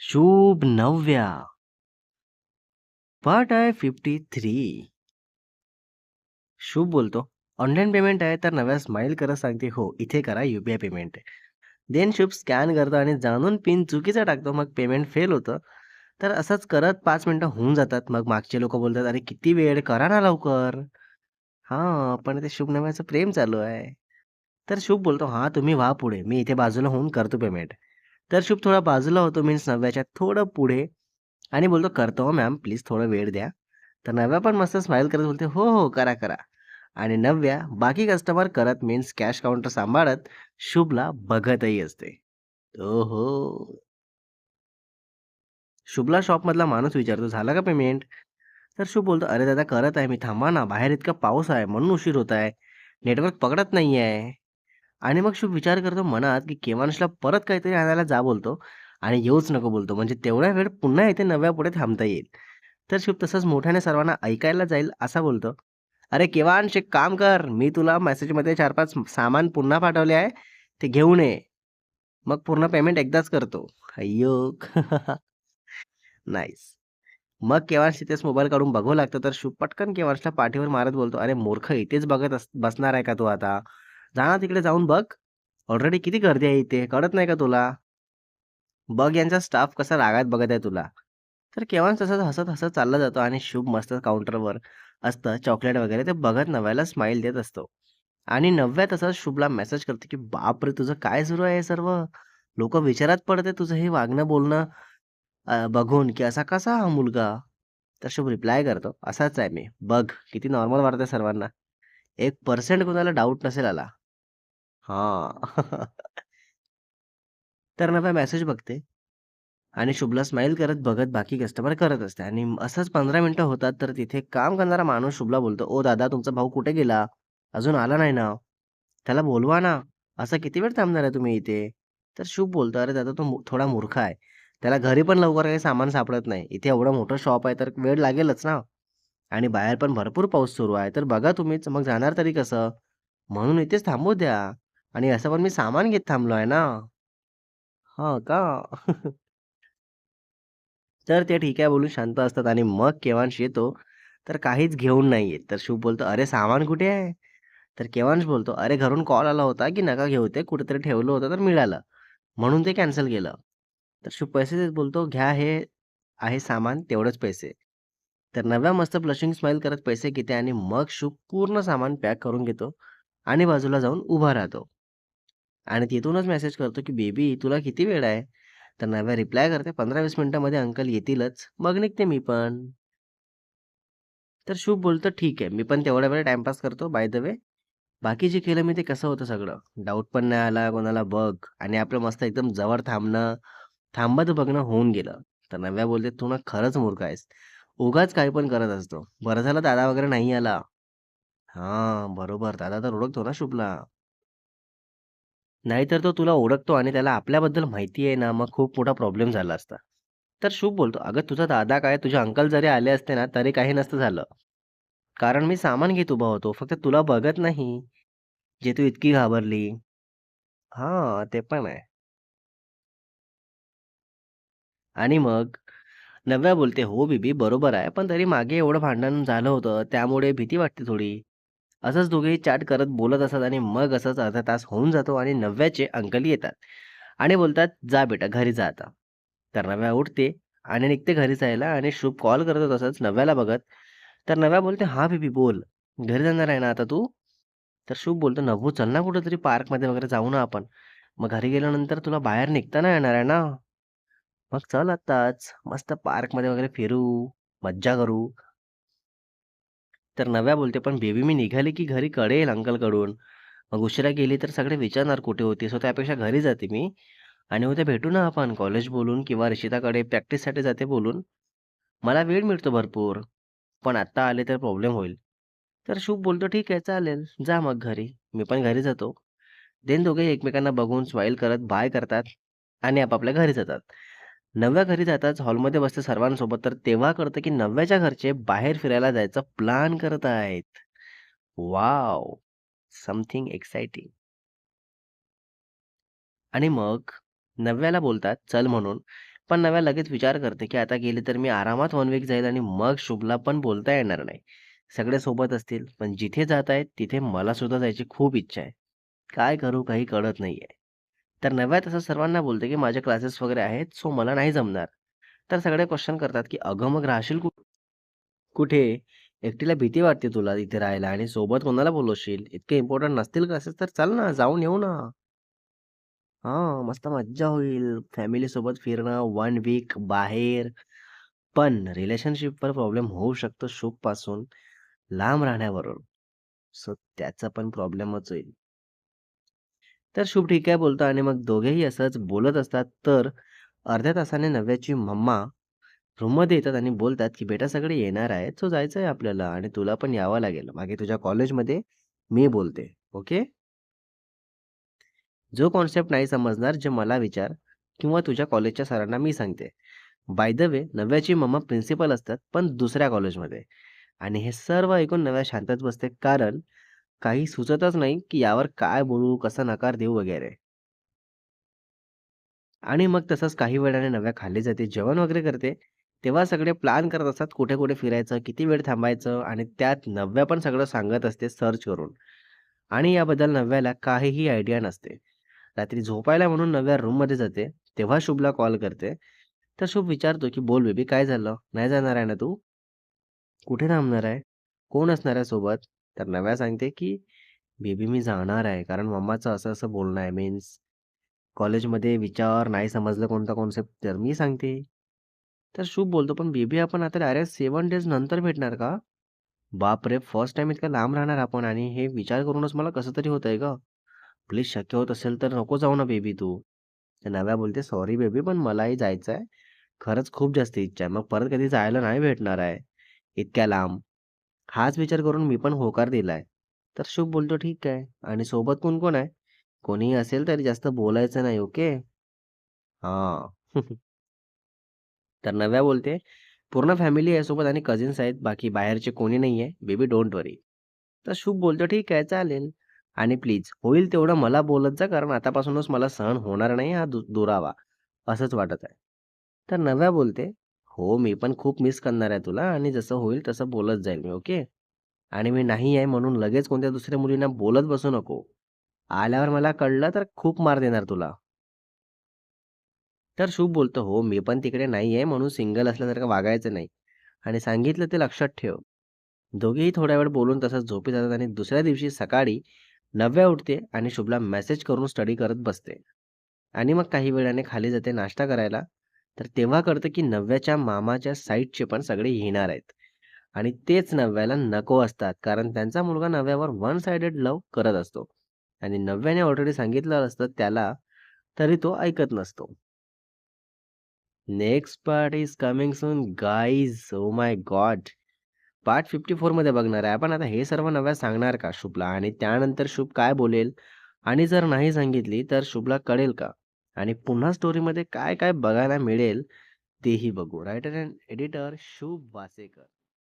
शुभ नवव्या. पार्ट आहे 53. शुभ बोलतो, "ऑनलाईन पेमेंट आहे तर नव्या स्माईल करत सांगते, "हो, इथे करा यूपीआय पेमेंट." देन शुभ स्कॅन करतो आणि जाणून पिन चुकीचा टाकतो. मग पेमेंट फेल होतं. तर असंच करत 5 मिनिटं होऊन जातात. मग मागचे लोकं बोलतात, "अरे किती वेळ? करा ना लवकर." हां, पण ते शुभ नव्याचं प्रेम चालू आहे. तर शुभ बोलतो, "हां, तुम्ही व्हा पुढे. मी इथे बाजूला होऊन करतो पेमेंट." तर शुभ थोडा बाजूला होतो मीन्स नव्याच्या थोडं पुढे आणि बोलतो, "करतो हो मॅम, प्लीज थोडा वेळ द्या." तर नव्या पण मस्त स्माईल करत बोलते, "हो, हो, करा, करा." आणि नव्या बाकी कस्टमर करत मीन्स कॅश काउंटर सांभाळत शुभला बघतही असते. ओहो! शुभला शॉपमधला माणूस विचारतो, "झालं का पेमेंट?" तर शुभ बोलतो, "अरे दादा करत आहे मी. थांबा ना, बाहेर इतका पाऊस आहे म्हणून उशीर होत आहे. नेटवर्क पकडत नाही आहे." आणि मग शुभ विचार करतो मनात, की केव्हांशला परत काहीतरी आणायला जा बोलतो आणि येऊच नको बोलतो. म्हणजे तेवढा वेळ पुन्हा इथे नव्यापुढे थांबता येईल. तर शुभ तसंच मोठ्याने सर्वांना ऐकायला जाईल असा बोलतो, "अरे केव्हांश एक काम कर, मी तुला मेसेजमध्ये 4-5 सामान पुन्हा पाठवले आहे, ते घेऊन ये. मग पूर्ण पेमेंट एकदाच करतो." अय्यो! नाईस. मग केव्हांश तिथेच मोबाईल काढून बघू लागतो, तर शुभ पटकन केव्हांशला पाठीवर मारत बोलतो, "अरे मूर्ख इथेच बघत बसणार आहे का तू आता? जा ना तिकडे जाऊन बघ. ऑलरेडी किती गर्दी आहे इथे, कळत नाही का तुला? बघ यांचा स्टाफ कसा रागात बघत आहे तुला." तर केव्हांश तसंच हसत-हसत चालला जातो आणि शुभ मस्त काउंटरवर असतं चॉकलेट वगैरे ते बघत नव्याला स्माईल देत असतो. आणि नव्या तसंच शुभला मेसेज करते, की "बापरे! तुझं काय सुरू आहे हे सर्व? लोकं विचारात पडते तुझं हे वागणं बोलणं बघून, की असा कसा हा मुलगा?" तर शुभ रिप्लाय करतो, "असाच आहे मी. बघ किती नॉर्मल वाटतंय सर्वांना. 1% कुणाला डाउट नसेल आला." हां. तर नव्या मेसेज बघते आणि शुभला स्माईल करत बघत बाकी कस्टमर करत असते आणि असंच 15 मिनिटं होतात, तर तिथे काम करणारा माणूस शुभला बोलतो, "ओ दादा, तुमचा भाऊ कुठे गेला? अजून आला नाही ना? त्याला बोलवा ना. असा किती वेळ थांबणार आहे तुम्ही इथे?" तर शुभ बोलतो, "अरे दादा, तो थोडा मूर्ख आहे. त्याला घरी पण लवकर काही सामान सापडत नाही. इथे एवढं मोठं शॉप आहे, तर वेळ लागेलच ना. आणि बाहेर पण भरपूर पाऊस सुरू आहे. तर बघा तुम्हीच, मग जाणार तरी कसं? म्हणून इथेच थांबू द्या. आणि असं पण मी सामान घेत थांबलो आहे ना." "हां का?" तर ते ठीक आहे बोलून शांत असतात आणि मग केव्हांश येतो, तर काहीच घेऊन नाही येत. तर शुभ बोलतो, "अरे सामान कुठे आहे?" तर केव्हांश बोलतो, "अरे घरून कॉल आला होता, की नका घेऊ ते. कुठेतरी ठेवलं होतं तर मिळालं. म्हणून ते कॅन्सल केलं." तर शुभ पैसे देत बोलतो, "घ्या हे आहे सामान तेवढेच पैसे." तर नव्या मस्त ब्लशिंग स्माईल करत पैसे घेते आणि मग शुभ पूर्ण सामान पॅक करून घेतो आणि बाजूला जाऊन उभा राहतो. आणि तिथूनच मेसेज करतो, की "बेबी तुला किती वेळ आहे?" तर नव्या रिप्लाय करते, "15-20 मिनिटांमध्ये अंकल येतीलच." मग निघते मी पण. तर शुभ बोलतो, "ठीक आहे, मी पण तेवढा वेळ टाईमपास करतो. बाय द वे बाकी जे केलं मी ते कसं होतं सगळं. डाऊट पण नाही आला कोणाला बघ आणि आपलं मस्त एकदम जवळ थांबणं, थांबत बघणं होऊन गेलं." तर नव्या बोलते, "तू ना खरंच मूर्ख आहेस. उगाच काही पण करत असतो. बरं झालं दादा वगैरे नाही आला." हां, बरोबर. दादा तर ओळखतो ना शुभला. नाहीतर तो तुला ओळखतो आणि त्याला आपल्याबद्दल माहिती आहे ना, मग खूप मोठा प्रॉब्लेम झाला असता. तर शुभ बोलतो, "अगं तुझा दादा काय, तुझे अंकल जरी आले असते ना, तरी काही नसतं झालं. कारण मी सामान घेत उभा होतो. फक्त तुला बघत नाही, जे तू इतकी घाबरली." हां, ते पण आहे. आणि मग नव्या बोलते, "हो बेबी बरोबर आहे. पण तरी मागे एवढं भांडण झालं होतं, त्यामुळे भीती वाटते थोडी." असंच दोघेही चॅट करत बोलत असतात आणि मग असंच अर्धा तास होऊन जातो आणि नव्याचे अंकल येतात आणि बोलतात, "जा बेटा घरी जा आता." तर नव्या उठते आणि निघते घरी जायला आणि शुभ कॉल करतो तसंच नव्याला बघत. तर नव्या बोलते, "हां बेबी बोल. घरी जाणार आहे ना आता तू?" तर शुभ बोलतो, "नव्वू चल ना कुठेतरी पार्कमध्ये वगैरे जाऊ ना आपण. मग घरी गेल्यानंतर तुला बाहेर निघता नाही येणार आहे ना. मग चल आत्ताच. मस्त पार्कमध्ये वगैरे फिरू, मज्जा करू." तर नव्या बोलते, "पण बेबी मी निघाली की घरी कळेल अंकलकडून. मग उशिरा गेली तर सगळे विचारणार कुठे होती? सो त्यापेक्षा घरी जाते मी आणि उद्या भेटू ना आपण कॉलेज बोलून किंवा ऋषिताकडे प्रॅक्टिससाठी जाते बोलून. मला वेळ मिळतो भरपूर. पण आत्ता आले तर प्रॉब्लेम होईल." तर शुभ बोलतो, "ठीक आहे चालेल. जा मग घरी." मी पण घरी जातो. देन दोघे एकमेकांना बघून स्माईल करत बाय करतात आणि आपापल्या घरी जातात. नव्या घरी जाताच हॉलमध्ये बसते सर्वांसोबत. तर तेव्हा कळतं की नव्याच्या घरचे बाहेर फिरायला जायचा प्लॅन करत आहेत. वॉव! Something exciting. आणि मग नव्याला बोलतात, "चल" म्हणून. पण नव्या लगेच विचार करते, की आता गेले तर मी आरामात 1 वीक जाईल आणि मग शुभला पण बोलता येणार नाही. सगळे सोबत असतील, पण जिथे जात आहेत तिथे मला सुद्धा जायची खूप इच्छा आहे. काय करू काही कळत नाहीये. तर नव्या तसं सर्वांना बोलते, की माझे क्लासेस वगैरे आहेत, सो मला नाही जमणार. तर सगळे क्वेश्चन करतात, की "अगं मग राहशील कुठे? एकटीला भीती वाटते तुला इथे राहायला आणि सोबत कोणाला बोलवशील? इतके इम्पोर्टंट नसतील क्लासेस तर चल ना, जाऊन येऊ ना." हां, मस्त मज्जा होईल. फॅमिलीसोबत फिरणं, 1 वीक बाहेर. पण रिलेशनशिपवर प्रॉब्लेम होऊ शकतो शुभपासून लांब राहण्यावरून. सो त्याचा पण प्रॉब्लेमच होईल. तर शुभ ठीक आहे बोलतो आणि मग दोघेही असंच बोलत असतात. तर अर्ध्या तासाने नव्याची मम्मा रूममध्ये येतात आणि बोलतात, की "बेटा सगळे येणार आहेत, सो जायचं आहे आपल्याला आणि तुला पण यावं लागेल. मागे तुझ्या कॉलेजमध्ये मी बोलते, ओके? जो कन्सेप्ट नाही समजणार, जे मला विचार किंवा तुझ्या कॉलेजच्या सरांना मी सांगते." बाय द वे नव्याची मम्मा प्रिन्सिपल असतात, पण दुसऱ्या कॉलेजमध्ये. आणि हे सर्व ऐकून नव्या शांतच बसते, कारण काही सुचतच नाही, की यावर काय बोलू, कसा नकार देऊ वगैरे. आणि मग तसंच काही वेळाने नव्या खाली जाते, जेवण वगैरे करते. तेव्हा सगळे प्लॅन करत असतात, कुठे-कुठे फिरायचं, किती वेळ थांबायचं आणि त्यात नव्या पण सगळं सांगत असते सर्च करून. आणि याबद्दल नव्याला काहीही आयडिया नसते. रात्री झोपायला म्हणून नव्या रूममध्ये जाते. तेव्हा शुभला कॉल करते. तर शुभ विचारतो, की "बोल बेबी काय झालं? नाही जाणार आहे ना तू? कुठे थांबणार आहे? कोण असणार आहे सोबत?" तर नव्या सांगते, की "बेबी मी जाणार आहे. कारण मम्माचं असं-असं बोलणं आहे. मीन्स कॉलेजमध्ये विचार नाही समजलं कोणता कॉन्सेप्ट तर मी सांगते." तर शुभ बोलतो, "पण बेबी आपण आता डायरेक्ट 7 डेज नंतर भेटणार का?" बापरे! फर्स्ट टाईम इतक्या लांब राहणार आपण आणि हे विचार करूनच मला कसं तरी होतंय गं. प्लीज शक्य होत असेल तर नको जाऊ ना बेबी तू. तर नव्या बोलते, "सॉरी बेबी पण मलाही जायचं आहे. खरंच खूप जास्त इच्छा आहे. मग परत कधी जायला नाही भेटणार आहे, इतक्या लांब." हाच विचार करून मी पण होकार दिलाय. तर शुभ बोलतो, "ठीक आहे." आणि सोबत कोण-कोण आहे? कोणीही असेल तरी जास्त बोलायचं नाही, ओके? हां. तर नव्या बोलते, "पूर्ण फॅमिली आहे सोबत आणि कझिन्स आहेत. बाकी बाहेरचे कोणी नाहीये. बेबी डोंट वरी." तर शुभ बोलतो, "ठीक आहे, चालेल. आणि प्लीज होईल तेवढं मला बोलत जा, कारण आतापासूनच मला सहन होणार नाही हा दुरावा." असंच वाटत आहे. तर नव्या बोलते, "हो, मी पण खूप मिस करणार आहे तुला आणि जसं होईल तसं बोलत जाईल मी, ओके? आणि मी नाही आहे म्हणून लगेच कोणत्या दुसऱ्या मुलींना बोलत बसू नको. आल्यावर मला कळलं तर खूप मार देणार तुला." तर शुभ बोलतो, "हो, मी पण तिकडे नाही आहे म्हणून सिंगल असल्यासारखं वागायचं नाही आणि सांगितलं ते लक्षात ठेव." दोघेही थोड्या वेळ बोलून तसंच झोपी जातात आणि दुसऱ्या दिवशी सकाळी नव्या उठते आणि शुभला मेसेज करून स्टडी करत बसते. आणि मग काही वेळाने खाली जाते नाश्ता करायला. तर तेव्हा कळतं की नव्याच्या मामाच्या साईडचे पण सगळे येणार आहेत. आणि तेच नव्याला नको असतात, कारण त्यांचा मुलगा नव्यावर वन साइडेड लव्ह करत असतो. आणि नव्याने ऑलरेडी सांगितलं असतं त्याला, तरी तो ऐकत नसतो. Next part is coming soon guys. Oh my God! Part 54 मध्ये बघणार आहे आपण. आता हे सर्व नव्या सांगणार का शुभला? आणि त्यानंतर शुभ काय बोलेल? आणि जर नाही सांगितली तर शुभला कळेल का? आणि पुन्हा स्टोरीमध्ये काय-काय बघायला मिळेल तेही बघू. रायटर एंड एडिटर शुभ वासेकर.